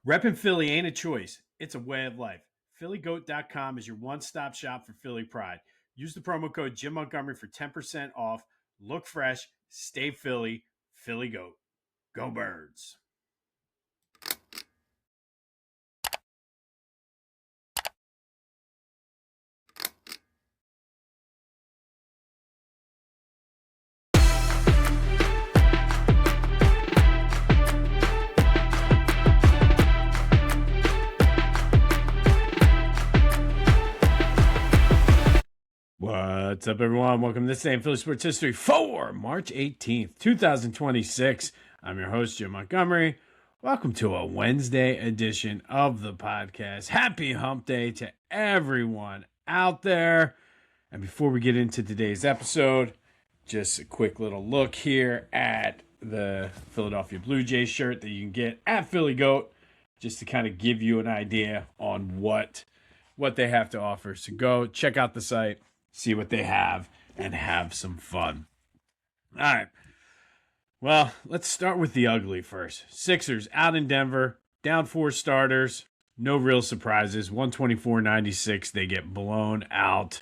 Reppin' Philly ain't a choice. It's a way of life. PhillyGoat.com is your one-stop shop for Philly pride. Use the promo code Jim Montgomery for 10% off. Look fresh, stay Philly, Philly Goat. Go Birds. What's up, everyone? Welcome to this day in Philly Sports History for March 18th, 2026. I'm your host, Jim Montgomery. Welcome to a Wednesday edition of the podcast. Happy hump day to everyone out there. And before we get into today's episode, just a quick little look here at the Philadelphia Blue Jays shirt that you can get at Philly Goat, just to kind of give you an idea on what they have to offer. So go check out the site, see what they have, and have some fun. All right. Well, let's start with the ugly first. Sixers out in Denver, down 4 starters. No real surprises. 124-96. They get blown out.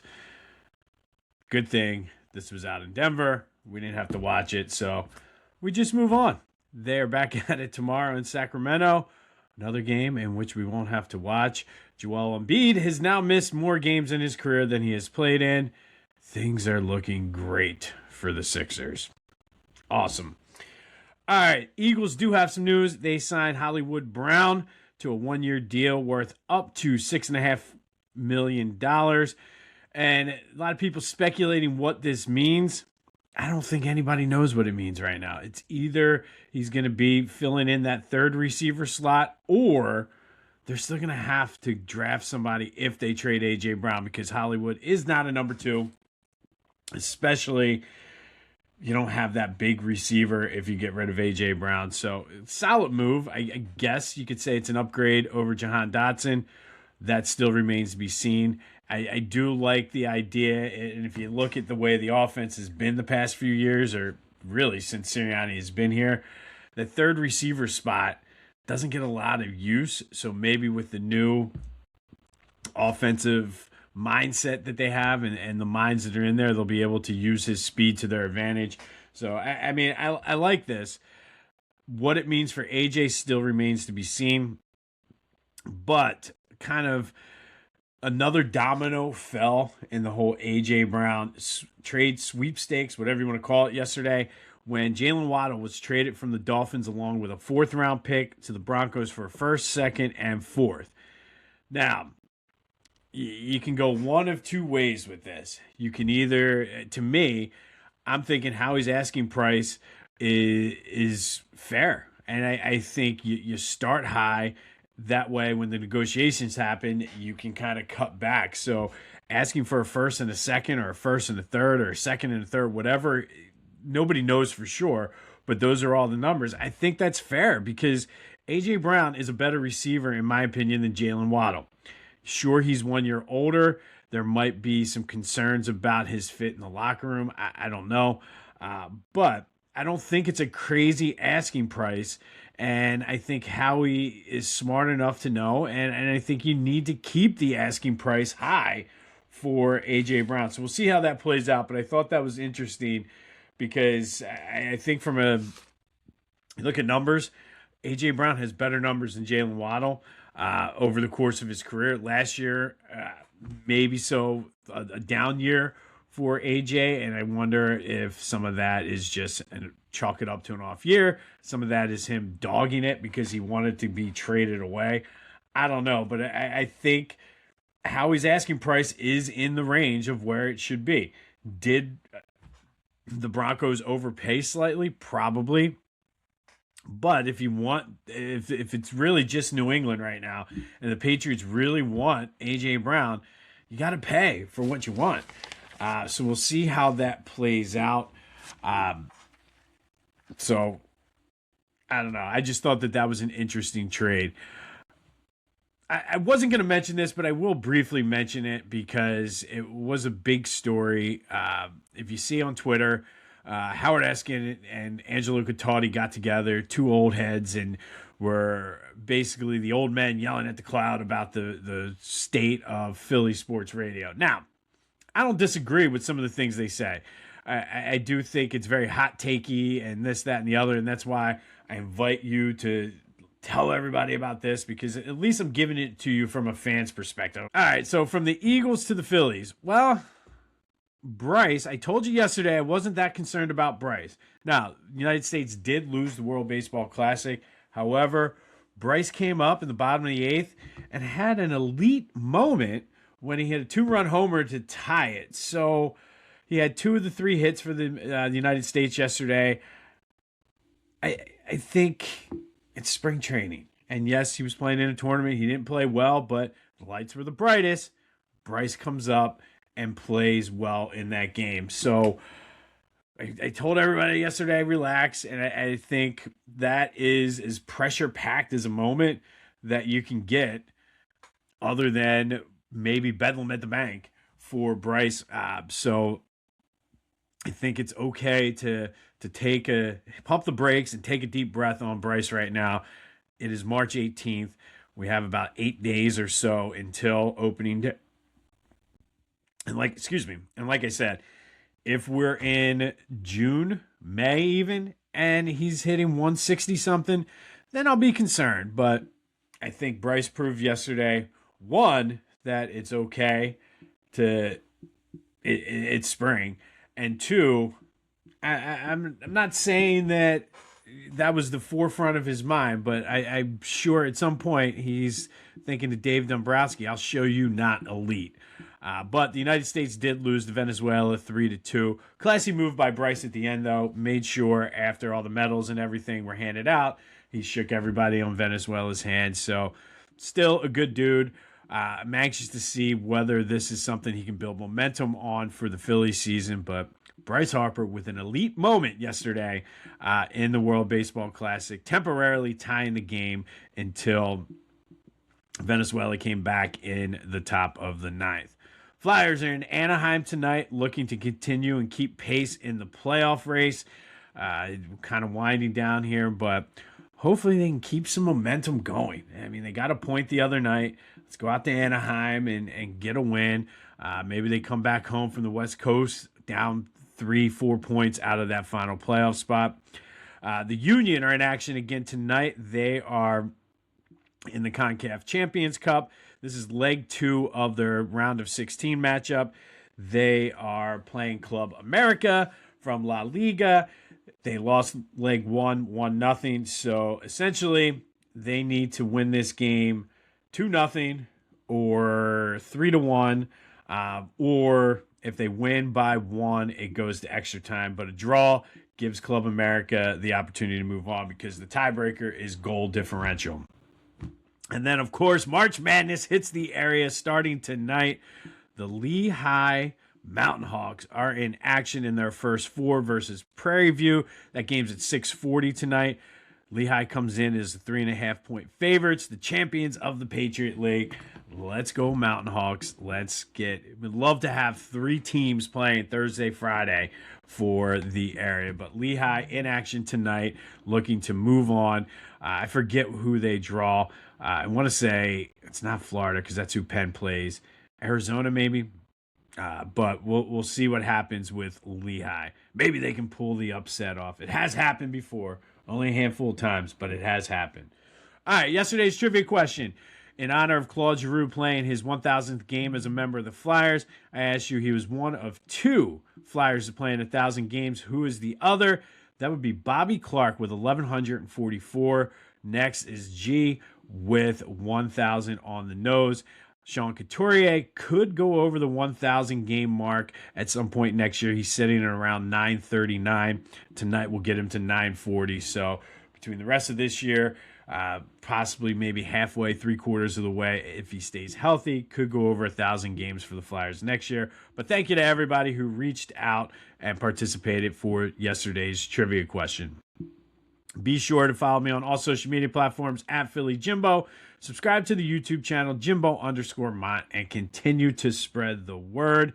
Good thing this was out in Denver. We didn't have to watch it, so we just move on. They're back at it tomorrow in Sacramento. Another game in which we won't have to watch. Joel Embiid has now missed more games in his career than he has played in. Things are looking great for the Sixers. Awesome. All right, Eagles do have some news. They signed Hollywood Brown to a 1-year deal worth up to $6.5 million. And a lot of people speculating what this means. I don't think anybody knows what it means right now. It's either he's going to be filling in that third receiver slot, or they're still going to have to draft somebody if they trade A.J. Brown, because Hollywood is not a number 2, especially you don't have that big receiver if you get rid of A.J. Brown. So solid move. I guess you could say it's an upgrade over Jahan Dotson. That still remains to be seen. I do like the idea, and if you look at the way the offense has been the past few years, or really since Sirianni has been here, the third receiver spot doesn't get a lot of use. So maybe with the new offensive mindset that they have and the minds that are in there, they'll be able to use his speed to their advantage. So, I like this. What it means for AJ still remains to be seen, but kind of another domino fell in the whole A.J. Brown trade sweepstakes, whatever you want to call it, yesterday, when Jalen Waddle was traded from the Dolphins along with a 4th-round pick to the Broncos for a 1st, 2nd, and 4th. Now, you can go one of two ways with this. You can either, to me, I'm thinking Howie's asking price is fair. And I think you start high. That way, when the negotiations happen, you can kind of cut back. So asking for a 1st and a 2nd, or a 1st and a 3rd, or a 2nd and a 3rd, whatever, nobody knows for sure, but those are all the numbers. I think that's fair because A.J. Brown is a better receiver, in my opinion, than Jalen Waddle. Sure, he's 1 year older. There might be some concerns about his fit in the locker room. I don't know. But I don't think it's a crazy asking price. And I think Howie is smart enough to know, and I think you need to keep the asking price high for A.J. Brown. So we'll see how that plays out, but I thought that was interesting because I think look at numbers, A.J. Brown has better numbers than Jalen Waddle over the course of his career. Last year, maybe a down year for AJ, and I wonder if some of that is just chalk it up to an off year. Some of that is him dogging it because he wanted to be traded away. I don't know, but I think Howie's asking price is in the range of where it should be. Did the Broncos overpay slightly? Probably. But if it's really just New England right now, and the Patriots really want A.J. Brown, you got to pay for what you want. So we'll see how that plays out. So I don't know. I just thought that was an interesting trade. I wasn't going to mention this, but I will briefly mention it because it was a big story. If you see on Twitter, Howard Eskin and Angelo Catati got together, two old heads, and were basically the old men yelling at the cloud about the state of Philly sports radio. Now, I don't disagree with some of the things they say. I do think it's very hot takey and this, that, and the other, and that's why I invite you to tell everybody about this, because at least I'm giving it to you from a fan's perspective. All right, so from the Eagles to the Phillies. Well, Bryce, I told you yesterday I wasn't that concerned about Bryce. Now, the United States did lose the World Baseball Classic. However, Bryce came up in the bottom of the eighth and had an elite moment when he hit a 2-run homer to tie it. So he had 2 of the 3 hits for the United States yesterday. I think it's spring training. And yes, he was playing in a tournament. He didn't play well, but the lights were the brightest. Bryce comes up and plays well in that game. So I told everybody yesterday, relax, and I think that is as pressure-packed as a moment that you can get, other than maybe Bedlam at the bank for Bryce. So I think it's okay to pump the brakes and take a deep breath on Bryce right now. It is March 18th. We have about 8 days or so until opening day. And like I said, if we're in June, May even, and he's hitting 160 something, then I'll be concerned. But I think Bryce proved yesterday, one, that it's okay it's spring, and two, I'm not saying that was the forefront of his mind, but I'm sure at some point he's thinking to Dave Dombrowski, I'll show you not elite. But the United States did lose to Venezuela 3-2. Classy move by Bryce at the end, though. Made sure after all the medals and everything were handed out, he shook everybody on Venezuela's hand. So still a good dude. I'm anxious to see whether this is something he can build momentum on for the Phillies season. But Bryce Harper with an elite moment yesterday in the World Baseball Classic, temporarily tying the game until Venezuela came back in the top of the ninth. Flyers are in Anaheim tonight, looking to continue and keep pace in the playoff race. Kind of winding down here, but hopefully they can keep some momentum going. I mean, they got a point the other night. Let's go out to Anaheim and get a win. Maybe they come back home from the West Coast down 3-4 points out of that final playoff spot. The Union are in action again tonight. They are in the CONCACAF Champions Cup. This is leg 2 of their round of 16 matchup. They are playing Club America from La Liga. They lost leg 1, 1-0. So essentially, they need to win this game 2-0 or 3-1. Or if they win by 1, it goes to extra time. But a draw gives Club America the opportunity to move on because the tiebreaker is goal differential. And then, of course, March Madness hits the area starting tonight. The Lehigh Mountain Hawks are in action in their first 4 versus Prairie View. That game's at 6:40 tonight. Lehigh comes in as the 3.5-point favorites, the champions of the Patriot League. Let's go Mountain Hawks. We'd love to have 3 teams playing Thursday, Friday for the area. But Lehigh in action tonight, looking to move on. I forget who they draw. I want to say it's not Florida because that's who Penn plays. Arizona maybe. But we'll see what happens with Lehigh. Maybe they can pull the upset off. It has happened before. Only a handful of times, but it has happened. All right, yesterday's trivia question. In honor of Claude Giroux playing his 1,000th game as a member of the Flyers, I asked you he was one of 2 Flyers to play in 1,000 games. Who is the other? That would be Bobby Clark with 1,144. Next is G with 1,000 on the nose. Sean Couturier could go over the 1,000 game mark at some point next year. He's sitting at around 939. Tonight we'll get him to 940. So between the rest of this year, possibly maybe halfway, 3/4 of the way, if he stays healthy, could go over 1,000 games for the Flyers next year. But thank you to everybody who reached out and participated for yesterday's trivia question. Be sure to follow me on all social media platforms at Philly Jimbo. Subscribe to the YouTube channel, Jimbo_Mont, and continue to spread the word.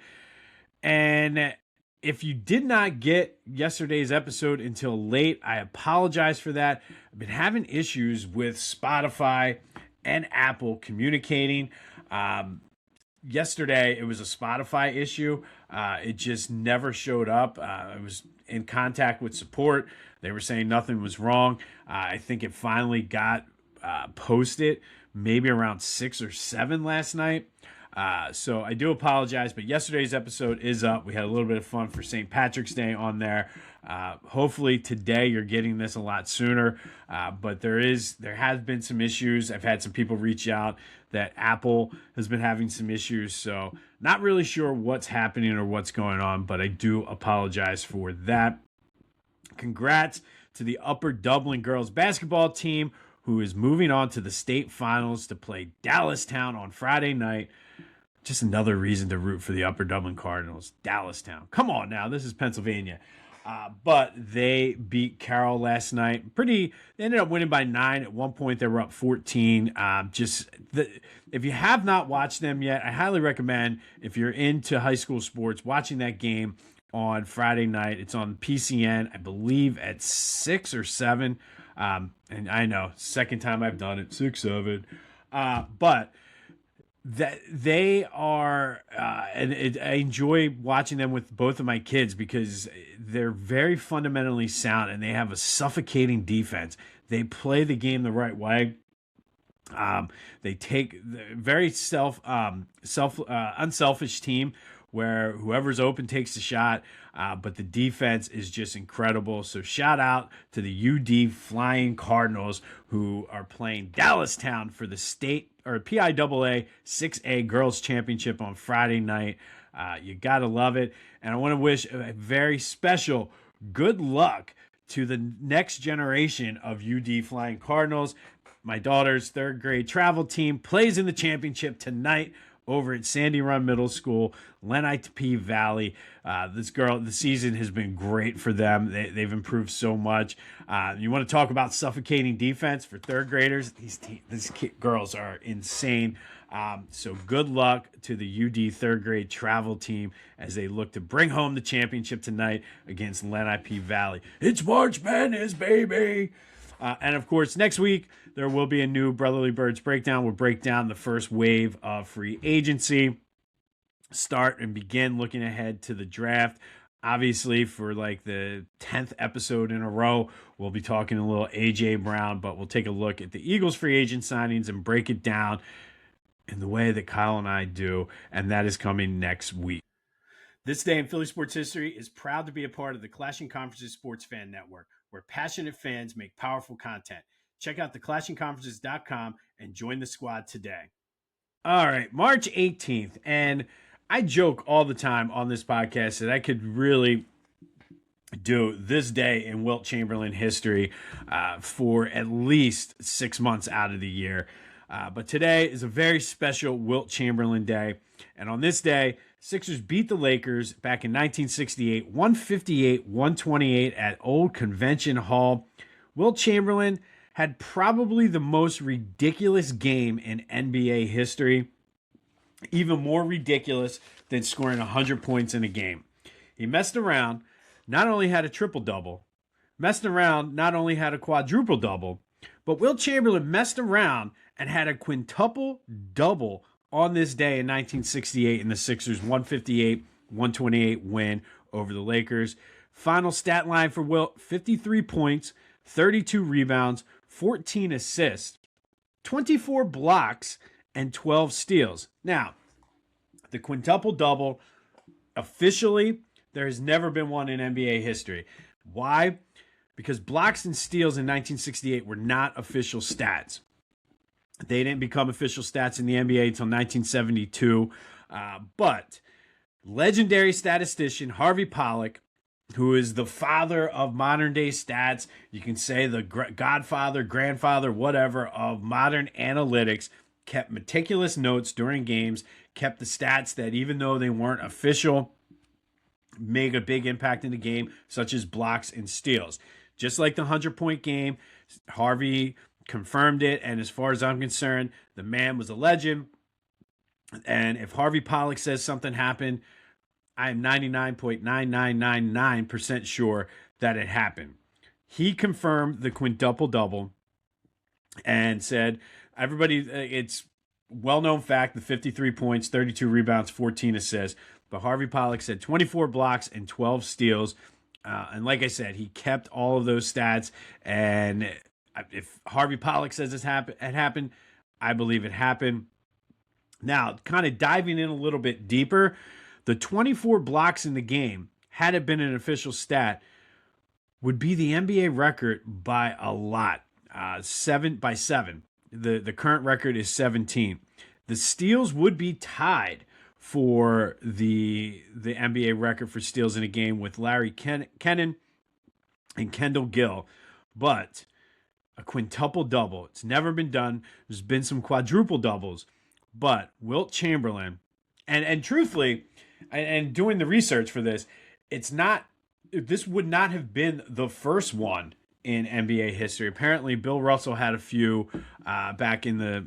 And If you did not get yesterday's episode until late, I apologize for that. I've been having issues with Spotify and Apple communicating. Yesterday, it was a Spotify issue. It just never showed up. I was in contact with support. They were saying nothing was wrong. I think it finally got posted maybe around 6 or 7 last night. So I do apologize, but yesterday's episode is up. We had a little bit of fun for St. Patrick's Day on there. Hopefully today you're getting this a lot sooner. But there has been some issues. I've had some people reach out that Apple has been having some issues. So not really sure what's happening or what's going on, but I do apologize for that. Congrats to the Upper Dublin girls basketball team, who is moving on to the state finals to play Dallastown on Friday night. Just another reason to root for the Upper Dublin Cardinals. Dallastown. Come on now. This is Pennsylvania. But they beat Carroll last night. They ended up winning by 9. At one point, they were up 14. If you have not watched them yet, I highly recommend, if you're into high school sports, watching that game on Friday night. It's on PCN, I believe, at 6 or 7. And I know, second time I've done it, 6, 7. But that they are, and I enjoy watching them with both of my kids because they're very fundamentally sound and they have a suffocating defense. They play the game the right way. They take very unselfish team where whoever's open takes the shot, but the defense is just incredible. So shout out to the UD Flying Cardinals, who are playing Dallastown for the state or PIAA 6A Girls Championship on Friday night. You gotta love it. And I want to wish a very special good luck to the next generation of UD Flying Cardinals. My daughter's 3rd grade travel team plays in the championship tonight over at Sandy Run Middle School, Lenape Valley. The season has been great for them. They've improved so much. You want to talk about suffocating defense for 3rd graders? These girls are insane. So good luck to the UD 3rd grade travel team as they look to bring home the championship tonight against Lenape Valley. It's March Madness, baby! And of course, next week, there will be a new Brotherly Birds breakdown. We'll break down the first wave of free agency, start and begin looking ahead to the draft. Obviously, for like the 10th episode in a row, we'll be talking a little A.J. Brown, but we'll take a look at the Eagles free agent signings and break it down in the way that Kyle and I do, and that is coming next week. This day in Philly sports history is proud to be a part of the Clashing Conferences Sports Fan Network, where passionate fans make powerful content. Check out theclashingconferences.com and join the squad today. All right, March 18th, and I joke all the time on this podcast that I could really do this day in Wilt Chamberlain history for at least 6 months out of the year. But today is a very special Wilt Chamberlain day. And on this day, Sixers beat the Lakers back in 1968, 158-128 at Old Convention Hall. Wilt Chamberlain had probably the most ridiculous game in NBA history, even more ridiculous than scoring 100 points in a game. He messed around, not only had a triple-double, messed around, not only had a quadruple-double, but Wilt Chamberlain messed around and had a quintuple-double on this day in 1968 in the Sixers' 158-128 win over the Lakers. Final stat line for Wilt, 53 points, 32 rebounds, 14 assists, 24 blocks, and 12 steals. Now, the quintuple-double, officially, there has never been one in NBA history. Why? Because blocks and steals in 1968 were not official stats. They didn't become official stats in the NBA until 1972. But legendary statistician Harvey Pollack, who is the father of modern day stats, you can say the godfather, grandfather, whatever, of modern analytics, kept meticulous notes during games, kept the stats that even though they weren't official, made a big impact in the game, such as blocks and steals. Just like the 100-point game, Harvey confirmed it, and as far as I'm concerned, the man was a legend. And if Harvey Pollack says something happened, I am 99.9999% sure that it happened. He confirmed the quintuple-double and said, everybody, it's well-known fact, the 53 points, 32 rebounds, 14 assists. But Harvey Pollack said 24 blocks and 12 steals. And like I said, he kept all of those stats. And if Harvey Pollack says it happened, I believe it happened. Now, kind of diving in a little bit deeper, the 24 blocks in the game, had it been an official stat, would be the NBA record by a lot. 7 by 7. The current record is 17. The steals would be tied for the NBA record for steals in a game with Larry Kennan and Kendall Gill. But a quintuple-double, it's never been done. There's been some quadruple-doubles. But Wilt Chamberlain, and truthfully, and doing the research for this, this would not have been the first one in NBA history. Apparently, Bill Russell had a few back in the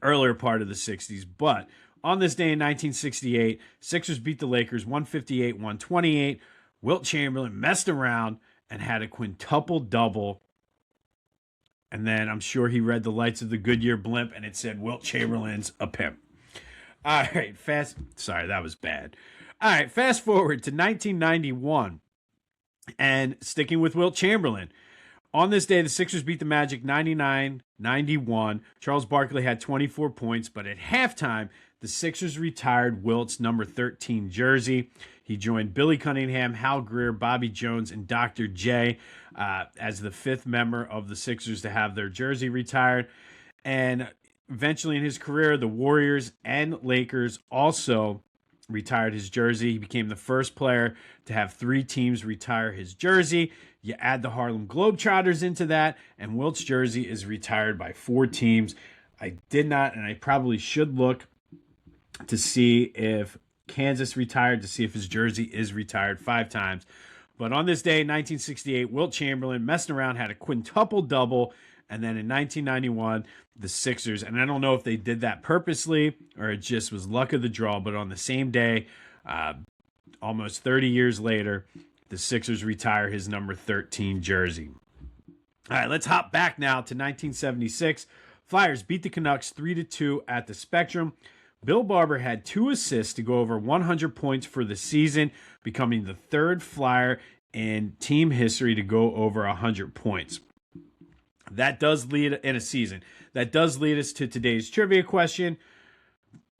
earlier part of the 60s. But on this day in 1968, Sixers beat the Lakers 158-128. Wilt Chamberlain messed around and had a quintuple-double. And then I'm sure he read the lights of the Goodyear blimp and it said, Wilt Chamberlain's a pimp. All right, sorry, that was bad. All right, fast forward to 1991. And sticking with Wilt Chamberlain. On this day, the Sixers beat the Magic 99-91. Charles Barkley had 24 points, but at halftime, the Sixers retired Wilt's number 13 jersey. He joined Billy Cunningham, Hal Greer, Bobby Jones, and Dr. J as the fifth member of the Sixers to have their jersey retired. And eventually in his career, the Warriors and Lakers also retired his jersey. He became the first player to have 3 teams retire his jersey. You add the Harlem Globetrotters into that, and Wilt's jersey is retired by 4 teams. I did not, and I probably should look to see if Kansas retired, to see if his jersey is retired 5 times. But on this day, 1968, Wilt Chamberlain, messing around, had a quintuple-double. And then in 1991, the Sixers, and I don't know if they did that purposely or it just was luck of the draw, but on the same day, almost 30 years later, the Sixers retire his number 13 jersey. All right, let's hop back now to 1976. Flyers beat the Canucks 3-2 at the Spectrum. Bill Barber had 2 assists to go over 100 points for the season, becoming the 3rd Flyer in team history to go over 100 points. That does lead in a season. That does lead us to today's trivia question.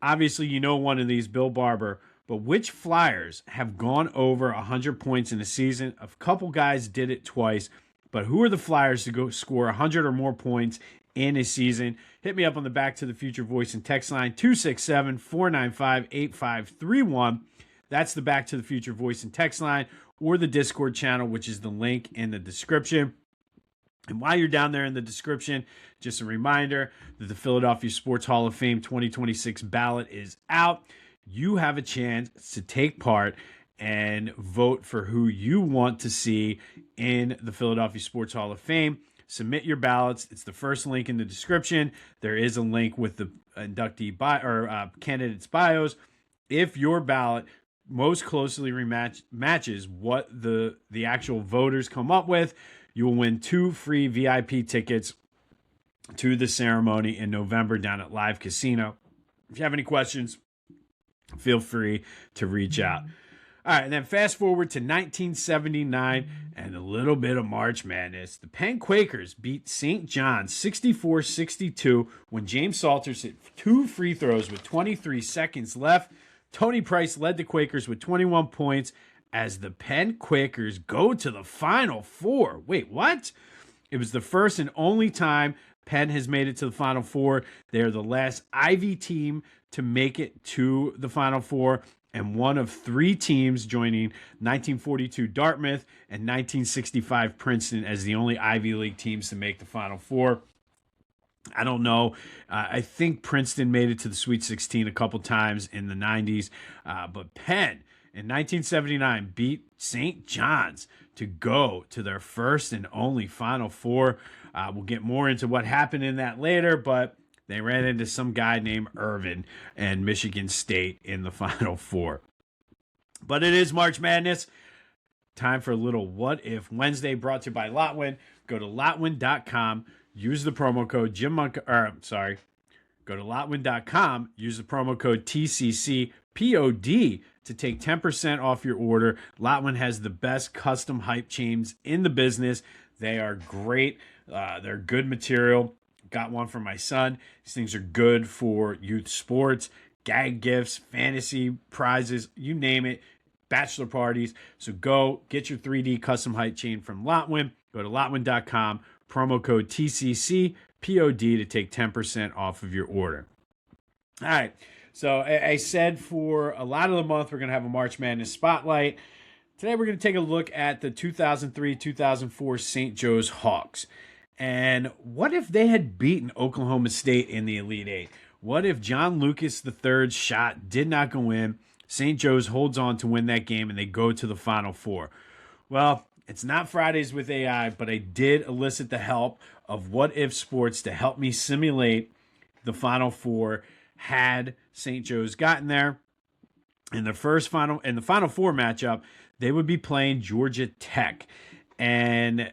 Obviously, you know one of these, Bill Barber. But which Flyers have gone over 100 points in a season? A couple guys did it twice. But who are the Flyers to go score 100 or more points in a season? Hit me up on the Back to the Future voice and text line 267-495-8531. That's the Back to the Future voice and text line, or the Discord channel, which is the link in the description. And while you're down there in the description, just a reminder that the Philadelphia Sports Hall of Fame 2026 ballot is out. You have a chance to take part and vote for who you want to see in the Philadelphia Sports Hall of Fame. Submit your ballots. It's the first link in the description. There is a link with the inductee candidates' bios. If your ballot most closely matches what the actual voters come up with, you will win 2 free VIP tickets to the ceremony in November down at Live Casino. If you have any questions, feel free to reach out. All right, and then fast forward to 1979 and a little bit of March Madness. The Penn Quakers beat St. John's 64-62 when James Salters hit 2 free throws with 23 seconds left. Tony Price led the Quakers with 21 points as the Penn Quakers go to the Final Four. Wait, what? It was the first and only time Penn has made it to the Final Four. They're the last Ivy team to make it to the Final Four, and one of 3 teams joining 1942 Dartmouth and 1965 Princeton as the only Ivy League teams to make the Final Four. I don't know. I think Princeton made it to the Sweet 16 a couple times in the 90s, but Penn in 1979 beat St. John's to go to their first and only Final Four. We'll get more into what happened in that later, but they ran into some guy named Irvin and Michigan State in the Final Four. But it is March Madness. Time for a little What If Wednesday, brought to you by Lotwin. Go to lotwin.com, use the promo code go to lotwin.com, use the promo code TCCPOD to take 10% off your order. Lotwin has the best custom hype chains in the business. They are great. They're good material. Got one for my son. These things are good for youth sports, gag gifts, fantasy prizes, you name it, bachelor parties. So go get your 3D custom hype chain from Lotwin. Go to lotwin.com, promo code TCCPOD to take 10% off of your order. All right. So I said for a lot of the month, we're going to have a March Madness spotlight. Today, we're going to take a look at the 2003-2004 St. Joe's Hawks. And what if they had beaten Oklahoma State in the Elite Eight? What if John Lucas III's shot did not go in? St. Joe's holds on to win that game and they go to the Final Four. Well, it's not Fridays with AI, but I did elicit the help of What If Sports to help me simulate the Final Four had St. Joe's gotten there. In the Final Four matchup, they would be playing Georgia Tech. And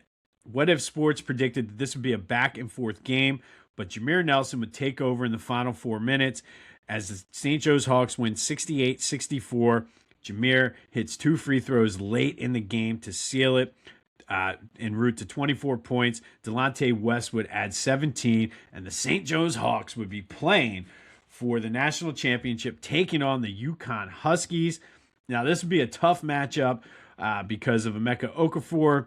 What If Sports predicted that this would be a back and forth game, but Jameer Nelson would take over in the final 4 minutes as the St. Joe's Hawks win 68-64. Jameer hits 2 free throws late in the game to seal it en route to 24 points. Delonte West would add 17, and the St. Joe's Hawks would be playing for the national championship, taking on the UConn Huskies. Now, this would be a tough matchup because of Emeka Okafor,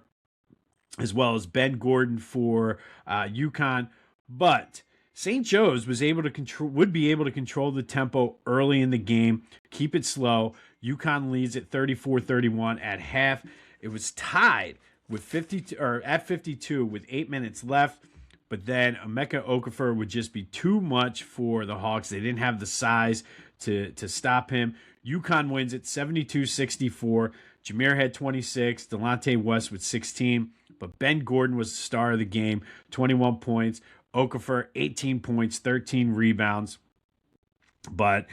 as well as Ben Gordon for UConn. But St. Joe's would be able to control the tempo early in the game, keep it slow. UConn leads at 34-31 at half. It was tied with 52 with 8 minutes left. But then Emeka Okafor would just be too much for the Hawks. They didn't have the size to stop him. UConn wins at 72-64. Jameer had 26. Delonte West with 16. But Ben Gordon was the star of the game, 21 points. Okafor, 18 points, 13 rebounds. But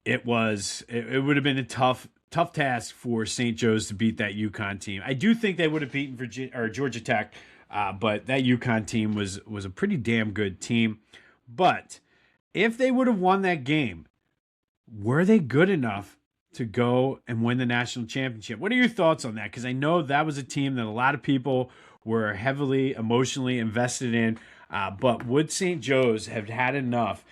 it would have been a tough task for St. Joe's to beat that UConn team. I do think they would have beaten Georgia Tech, but that UConn team was a pretty damn good team. But if they would have won that game, were they good enough to go and win the national championship? What are your thoughts on that? Because I know that was a team that a lot of people were heavily emotionally invested in. But would St. Joe's have had enough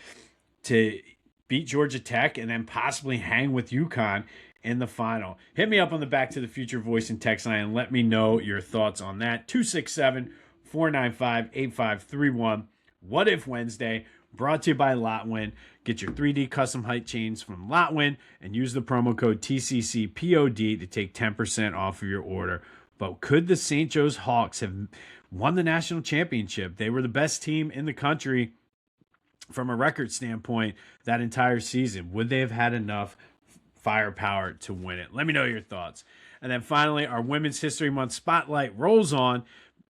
to beat Georgia Tech and then possibly hang with UConn in the final? Hit me up on the Back to the Future voice and text line and let me know your thoughts on that. 267-495-8531. What If Wednesday, brought to you by Lotwin. Get your 3D custom height chains from Lotwin and use the promo code TCCPOD to take 10% off of your order. But could the St. Joe's Hawks have won the national championship? They were the best team in the country from a record standpoint that entire season. Would they have had enough firepower to win it? Let me know your thoughts. And then finally, our Women's History Month Spotlight rolls on.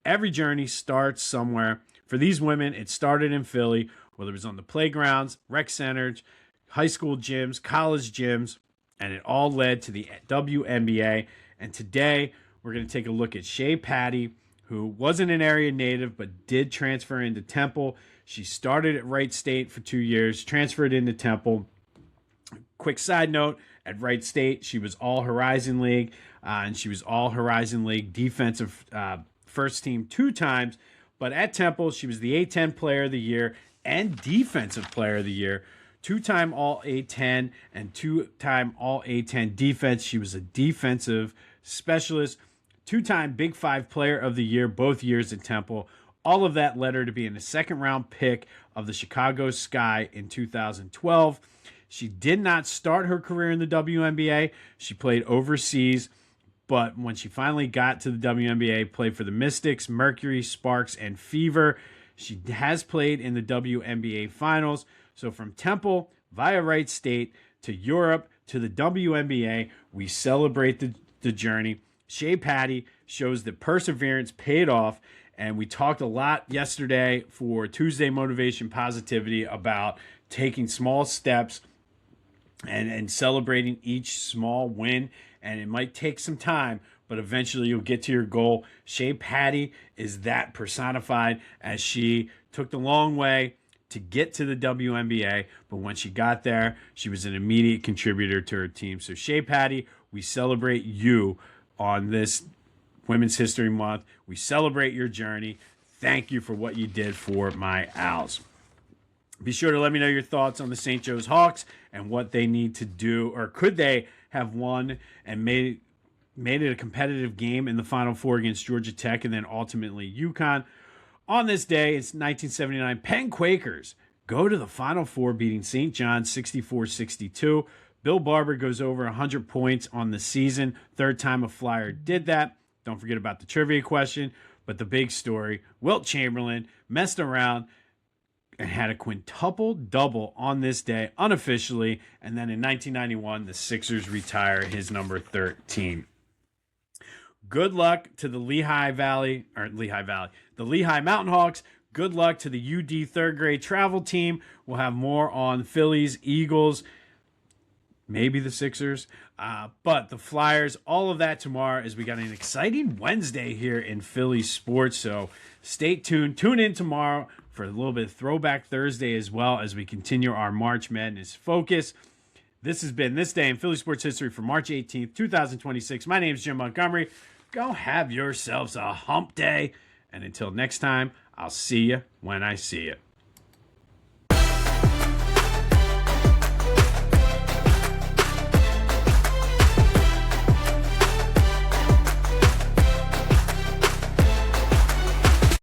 Every journey starts somewhere. For these women, it started in Philly, whether it was on the playgrounds, rec centers, high school gyms, college gyms, and it all led to the WNBA. And today, we're going to take a look at Shey Peddy, who wasn't an area native but did transfer into Temple. She started at Wright State for 2 years, transferred into Temple. Quick side note, at Wright State, she was All Horizon League, and she was All Horizon League defensive first team 2 times. But at Temple, she was the A-10 Player of the Year and Defensive Player of the Year. 2-time All A-10 and 2-time All A-10 defense. She was a defensive specialist. 2-time Big 5 Player of the Year, both years at Temple. All of that led her to being a second-round pick of the Chicago Sky in 2012. She did not start her career in the WNBA. She played overseas, but when she finally got to the WNBA, played for the Mystics, Mercury, Sparks, and Fever. She has played in the WNBA Finals. So from Temple via Wright State to Europe to the WNBA, we celebrate the journey. Shey Peddy shows that perseverance paid off, and we talked a lot yesterday for Tuesday Motivation Positivity about taking small steps and celebrating each small win. And it might take some time, but eventually you'll get to your goal. Shey Peddy is that personified, as she took the long way to get to the WNBA, but when she got there, she was an immediate contributor to her team. So Shey Peddy, we celebrate you on this Women's History Month. We celebrate your journey. Thank you for what you did for my Owls. Be sure to let me know your thoughts on the St. Joe's Hawks and what they need to do, or could they have won and made it a competitive game in the Final Four against Georgia Tech and then ultimately UConn. On this day, it's 1979, Penn Quakers go to the Final Four, beating St. John's 64-62. Bill Barber goes over 100 points on the season. Third time a Flyer did that. Don't forget about the trivia question. But the big story, Wilt Chamberlain messed around and had a quintuple-double on this day, unofficially. And then in 1991, the Sixers retire his number 13. Good luck to the Lehigh Mountain Hawks. Good luck to the UD third grade travel team. We'll have more on Phillies, Eagles, maybe the Sixers, but the Flyers, all of that tomorrow, as we got an exciting Wednesday here in Philly sports. So stay tuned. Tune in tomorrow for a little bit of Throwback Thursday, as well as we continue our March Madness focus. This has been This Day in Philly Sports History for March 18th, 2026. My name is Jim Montgomery. Go have yourselves a hump day. And until next time, I'll see you when I see you.